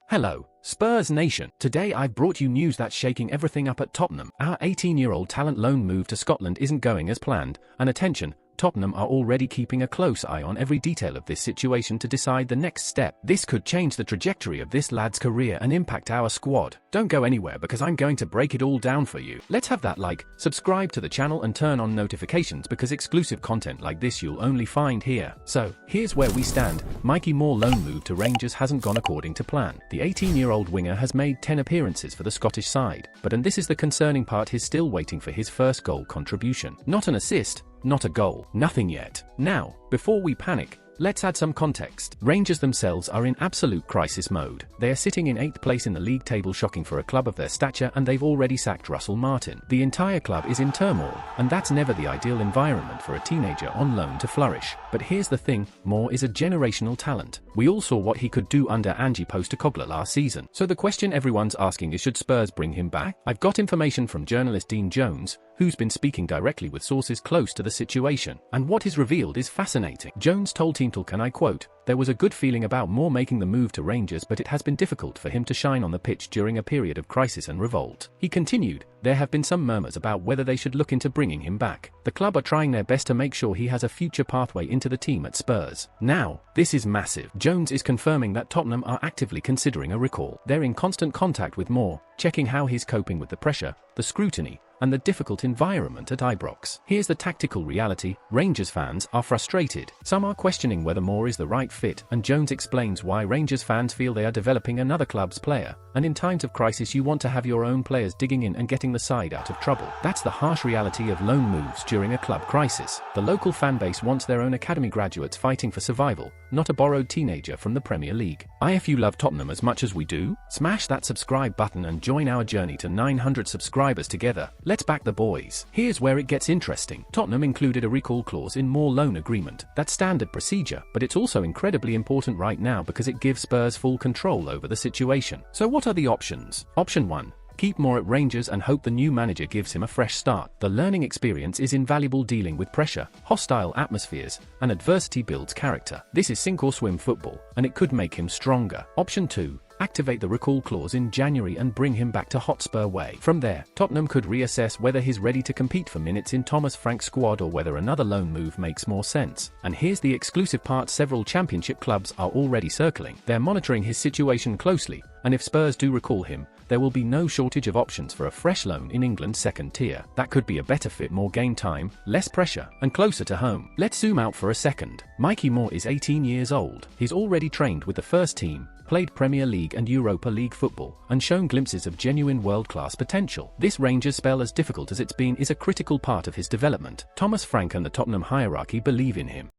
Hello, Spurs Nation. Today I've brought you news that's shaking everything up at Tottenham. Our 18-year-old talent loan move to Scotland isn't going as planned, and attention, Tottenham are already keeping a close eye on every detail of this situation to decide the next step. This could change the trajectory of this lad's career and impact our squad. Don't go anywhere because I'm going to break it all down for you. Let's have that like, subscribe to the channel and turn on notifications because exclusive content like this you'll only find here. So, here's where we stand. Mikey Moore loan move to Rangers hasn't gone according to plan. The 18-year-old winger has made 10 appearances for the Scottish side, and this is the concerning part, he's still waiting for his first goal contribution. Not an assist, not a goal, nothing yet. Now, before we panic, let's add some context. Rangers themselves are in absolute crisis mode. They are sitting in 8th place in the league table, shocking for a club of their stature, and they've already sacked Russell Martin. The entire club is in turmoil, and that's never the ideal environment for a teenager on loan to flourish. But here's the thing, Moore is a generational talent. We all saw what he could do under Ange Postecoglou last season. So the question everyone's asking is, should Spurs bring him back? I've got information from journalist Dean Jones, who's been speaking directly with sources close to the situation, and what is revealed is fascinating. Jones told Team Talk, and I quote, "There was a good feeling about Moore making the move to Rangers, but it has been difficult for him to shine on the pitch during a period of crisis and revolt." He continued, "There have been some murmurs about whether they should look into bringing him back. The club are trying their best to make sure he has a future pathway into the team at Spurs." Now, this is massive. Jones is confirming that Tottenham are actively considering a recall. They're in constant contact with Moore, checking how he's coping with the pressure, the scrutiny, and the difficult environment at Ibrox. Here's the tactical reality: Rangers fans are frustrated. Some are questioning whether Moore is the right fit, and Jones explains why Rangers fans feel they are developing another club's player, and in times of crisis you want to have your own players digging in and getting the side out of trouble. That's the harsh reality of loan moves during a club crisis. The local fan base wants their own academy graduates fighting for survival, not a borrowed teenager from the Premier League. If you love Tottenham as much as we do, smash that subscribe button and join our journey to 900 subscribers together. Let's back the boys. Here's where it gets interesting. Tottenham included a recall clause in Moore loan agreement. That's standard procedure, but it's also incredibly important right now because it gives Spurs full control over the situation. So what are the options? Option 1. Keep Moore at Rangers and hope the new manager gives him a fresh start. The learning experience is invaluable. Dealing with pressure, hostile atmospheres, and adversity builds character. This is sink or swim football, and it could make him stronger. Option 2. Activate the recall clause in January and bring him back to Hotspur way. From there, Tottenham could reassess whether he's ready to compete for minutes in Thomas Frank's squad or whether another loan move makes more sense. And here's the exclusive part: several championship clubs are already circling. They're monitoring his situation closely, and if Spurs do recall him, there will be no shortage of options for a fresh loan in England's second tier. That could be a better fit, more game time, less pressure, and closer to home. Let's zoom out for a second. Mikey Moore is 18 years old. He's already trained with the first team, played Premier League and Europa League football, and shown glimpses of genuine world-class potential. This Rangers spell, as difficult as it's been, is a critical part of his development. Thomas Frank and the Tottenham hierarchy believe in him.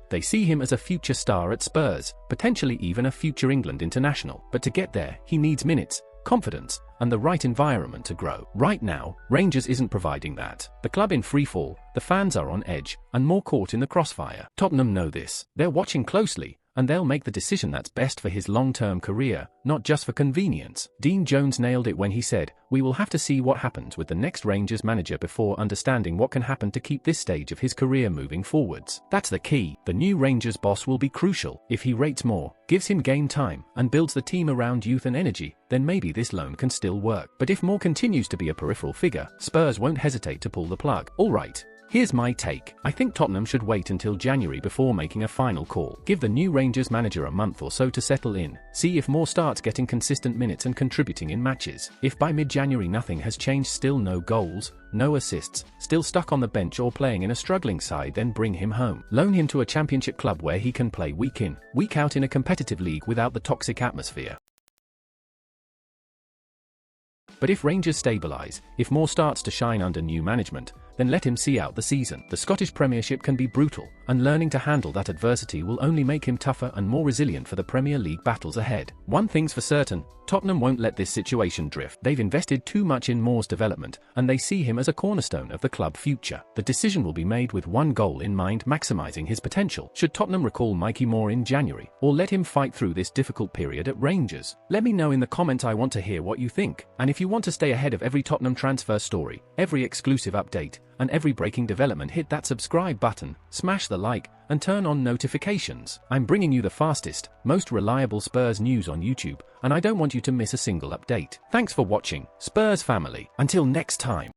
They see him as a future star at Spurs, potentially even a future England international. But to get there, he needs minutes, confidence, and the right environment to grow. Right now, Rangers isn't providing that. The club in free fall, the fans are on edge, and more caught in the crossfire. Tottenham know this. They're watching closely, and they'll make the decision that's best for his long-term career, not just for convenience. Dean Jones nailed it when he said, "We will have to see what happens with the next Rangers manager before understanding what can happen to keep this stage of his career moving forwards." That's the key. The new Rangers boss will be crucial. If he rates Moore, gives him game time, and builds the team around youth and energy, then maybe this loan can still work. But if Moore continues to be a peripheral figure, Spurs won't hesitate to pull the plug. Alright. Here's my take. I think Tottenham should wait until January before making a final call. Give the new Rangers manager a month or so to settle in, see if Moore starts getting consistent minutes and contributing in matches. If by mid-January nothing has changed, still no goals, no assists, still stuck on the bench or playing in a struggling side, then bring him home. Loan him to a championship club where he can play week in, week out in a competitive league without the toxic atmosphere. But if Rangers stabilise, if Moore starts to shine under new management, then let him see out the season. The Scottish Premiership can be brutal, and learning to handle that adversity will only make him tougher and more resilient for the Premier League battles ahead. One thing's for certain, Tottenham won't let this situation drift. They've invested too much in Moore's development, and they see him as a cornerstone of the club's future. The decision will be made with one goal in mind: maximising his potential. Should Tottenham recall Mikey Moore in January, or let him fight through this difficult period at Rangers? Let me know in the comments. I want to hear what you think. And if you want to stay ahead of every Tottenham transfer story, every exclusive update, and every breaking development, hit that subscribe button, smash the like, and turn on notifications. I'm bringing you the fastest, most reliable Spurs news on YouTube, and I don't want you to miss a single update. Thanks for watching, Spurs family. Until next time.